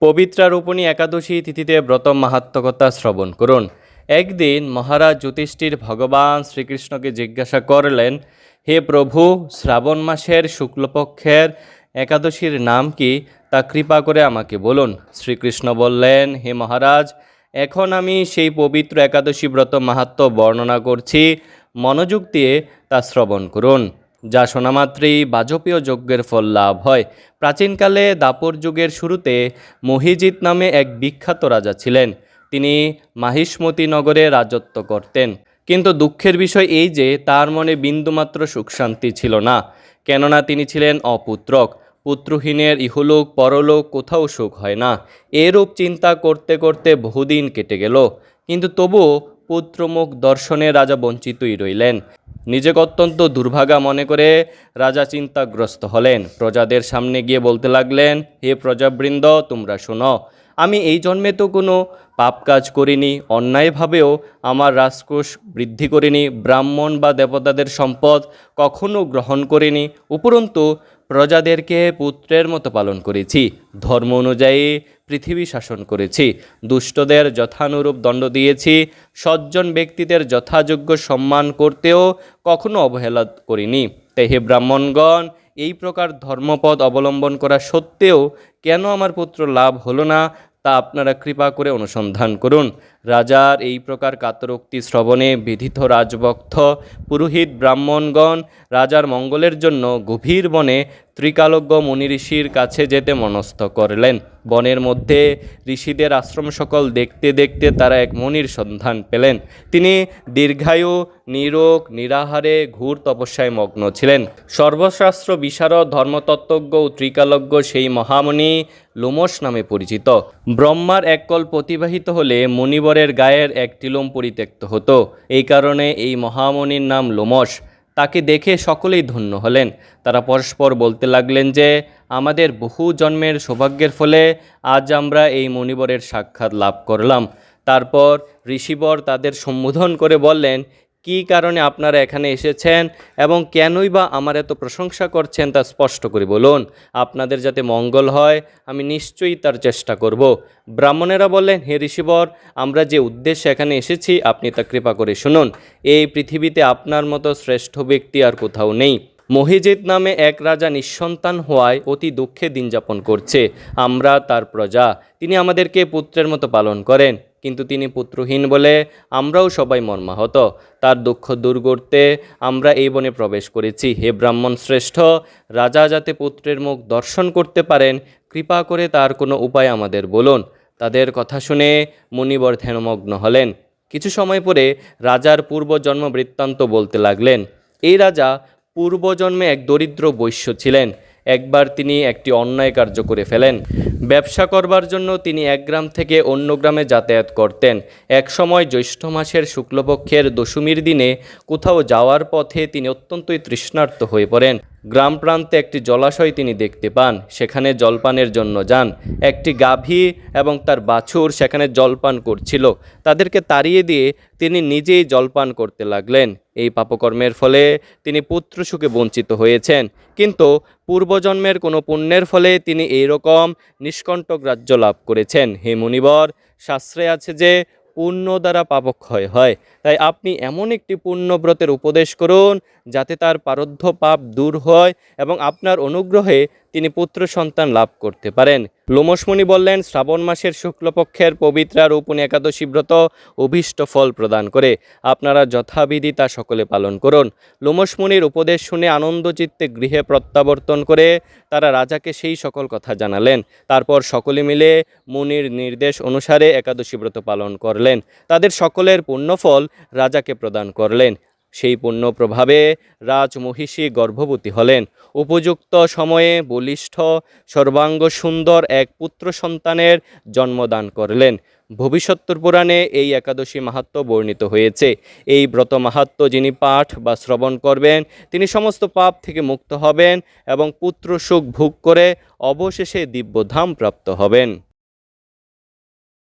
পবিত্রারোপণী একাদশী তিথিতে ব্রত মাহাত্ম্য কথা শ্রবণ করুন। একদিন মহারাজ যুধিষ্ঠির ভগবান শ্রীকৃষ্ণকে জিজ্ঞাসা করলেন, হে প্রভু, শ্রাবণ মাসের শুক্লপক্ষের একাদশীর নাম কি, তা কৃপা করে আমাকে বলুন। শ্রীকৃষ্ণ বললেন, হে মহারাজ, এখন আমি সেই পবিত্র একাদশী ব্রত মাহাত্ম্য বর্ণনা করছি, মনোযোগ দিয়ে তা শ্রবণ করুন। যা শোনামাত্রেই বাজপেয় যজ্ঞের ফল লাভ হয়। প্রাচীনকালে দাপর যুগের শুরুতে মহিজিৎ নামে এক বিখ্যাত রাজা ছিলেন। তিনি মাহিষ্মতি নগরে রাজত্ব করতেন। কিন্তু দুঃখের বিষয় এই যে তার মনে বিন্দুমাত্র সুখ শান্তি ছিল না, কেননা তিনি ছিলেন অপুত্রক। পুত্রহীনের ইহলোক পরলোক কোথাও সুখ হয় না। এরূপ চিন্তা করতে করতে বহুদিন কেটে গেল, কিন্তু তবুও পুত্রমুখ দর্শনে রাজা বঞ্চিতই রইলেন। নিজেকে অত্যন্ত দুর্ভাগা মনে করে রাজা চিন্তাগ্রস্ত হলেন। প্রজাদের সামনে গিয়ে বলতে লাগলেন, হে প্রজাবৃন্দ, তোমরা শোনো, আমি এই জন্মে তো কোনো পাপ কাজ করিনি, অন্যায়ভাবেও আমার রাজকোষ বৃদ্ধি করিনি, ব্রাহ্মণ বা দেবতাদের সম্পদ কখনো গ্রহণ করিনি। উপরন্তু প্রজাদেরকে পুত্রের মতো পালন করেছি, ধর্ম অনুযায়ী পৃথিবী শাসন করেছি, দুষ্টদের যথানুরূপ দণ্ড দিয়েছি, সজ্জন ব্যক্তিদের যথাযোগ্য সম্মান করতেও কখনো অবহেলা করিনি। তাই হে ব্রাহ্মণগণ, এই প্রকার ধর্মপদ অবলম্বন করা সত্ত্বেও কেন আমার পুত্র লাভ হলো না, তা আপনারা কৃপা করে অনুসন্ধান করুন। রাজার এই প্রকার কাতরোক্তি শ্রবণে বিধিত রাজভক্ত পুরোহিত ব্রাহ্মণগণ রাজার মঙ্গলের জন্য গভীর বনে ত্রিকালজ্ঞ মুনি ঋষির কাছে যেতে মনস্থ করলেন। বনের মধ্যে ঋষিদের আশ্রম সকল দেখতে দেখতে তারা এক মুনির সন্ধান পেলেন। তিনি দীর্ঘায়ু, নিরোগ, নিরাহারে ঘোর তপস্যায় মগ্ন ছিলেন। সর্বশাস্ত্র বিশারদ, ধর্মতত্ত্বজ্ঞ ও ত্রিকালজ্ঞ সেই মহামুনি লোমশ নামে পরিচিত। ব্রহ্মার এক কল্প অতিবাহিত হলে মুনিবরের গায়ের একটি লোম পরিত্যক্ত হতো। এই কারণে এই মহামুনির নাম লোমশ। তাকে দেখে সকলেই ধন্য হলেন। তারা পরস্পর বলতে লাগলেন যে, আমাদের বহু জন্মের সৌভাগ্যের ফলে আজ আমরা এই মুনিবরের সাক্ষাৎ লাভ করলাম। তারপর ঋষিবর তাদের সম্বোধন করে বললেন, কী কারণে আপনারা এখানে এসেছেন এবং কেনই বা আমার এত প্রশংসা করছেন, তা স্পষ্ট করে বলুন। আপনাদের যাতে মঙ্গল হয় আমি নিশ্চয়ই তার চেষ্টা করব। ব্রাহ্মণেরা বললেন, হে ঋষিবর, আমরা যে উদ্দেশ্যে এখানে এসেছি আপনি তা কৃপা করে শুনুন। এই পৃথিবীতে আপনার মতো শ্রেষ্ঠ ব্যক্তি আর কোথাও নেই। মহিজিৎ নামে এক রাজা নিঃসন্তান হওয়ায় অতি দুঃখে দিন যাপন করছে। আমরা তার প্রজা, তিনি আমাদেরকে পুত্রের মতো পালন করেন, কিন্তু তিনি পুত্রহীন বলে আমরাও সবাই মর্মাহত। তার দুঃখ দূর করতে আমরা এই বনে প্রবেশ করেছি। হে ব্রাহ্মণ শ্রেষ্ঠ, রাজা যাতে পুত্রের মুখ দর্শন করতে পারেন, কৃপা করে তার কোনো উপায় আমাদের বলুন। তাদের কথা শুনে মুনিবর ধ্যানমগ্ন হলেন। কিছু সময় পরে রাজার পূর্বজন্ম বৃত্তান্ত বলতে লাগলেন। এই রাজা পূর্বজন্মে এক দরিদ্র বৈশ্য ছিলেন। একবার তিনি একটি অন্যায় কার্য করে ফেলেন। ব্যবসা করবার জন্য তিনি এক গ্রাম থেকে অন্য গ্রামে যাতায়াত করতেন। এক সময় জ্যৈষ্ঠ মাসের শুক্লপক্ষের দশমীর দিনে কোথাও যাওয়ার পথে তিনি অত্যন্তই তৃষ্ণার্ত হয়ে পড়েন। গ্রাম প্রান্তে একটি জলাশয় তিনি দেখতে পান, সেখানে জলপানের জন্য যান। একটি গাভী এবং তার বাছুর সেখানে জলপান করছিল। তাদেরকে তাড়িয়ে দিয়ে তিনি নিজেই জলপান করতে লাগলেন। এই পাপকর্মের ফলে তিনি পুত্র সুখে বঞ্চিত হয়েছেন, কিন্তু পূর্বজন্মের কোনো পুণ্যের ফলে তিনি এইরকম নিষ্কণ্টক রাজ্য লাভ করেছেন। হে মুনিবর, শাস্ত্রে আছে যে পুণ্য দ্বারা পাপক্ষয় হয়। তাই আপনি এমন একটি পুণ্যব্রতের উপদেশ করুন যাতে তার পারদ্ধ পাপ দূর হয় এবং আপনার অনুগ্রহে তিনি পুত্র সন্তান লাভ করতে পারেন। লোমশ মুনি বললেন, শ্রাবণ মাসের শুক্লপক্ষের পবিত্রারোপণী একাদশী ব্রত অভীষ্ট ফল প্রদান করে, আপনারা যথাবিধি তা সকলে পালন করুন। লোমশ মুনির উপদেশ শুনে আনন্দচিত্তে গৃহে প্রত্যাবর্তন করে তারা রাজাকে সেই সকল কথা জানালেন। তারপর সকলে মিলে মুনির নির্দেশ অনুসারে একাদশী ব্রত পালন করলেন। তাদের সকলের পুণ্যফল রাজাকে প্রদান করলেন। সেই পুণ্য প্রভাবে রাজমহিষী গর্ভবতী হলেন। উপযুক্ত সময়ে বলিষ্ঠ সর্বাঙ্গ সুন্দর এক পুত্র সন্তানের জন্মদান করলেন। ভবিষ্যৎ পুরাণে এই একাদশী মাহাত্ম্য বর্ণিত হয়েছে। এই ব্রত মাহাত্ম্য যিনি পাঠ বা শ্রবণ করবেন তিনি সমস্ত পাপ থেকে মুক্ত হবেন এবং পুত্র সুখ ভোগ করে অবশেষে দিব্যধাম প্রাপ্ত হবেন।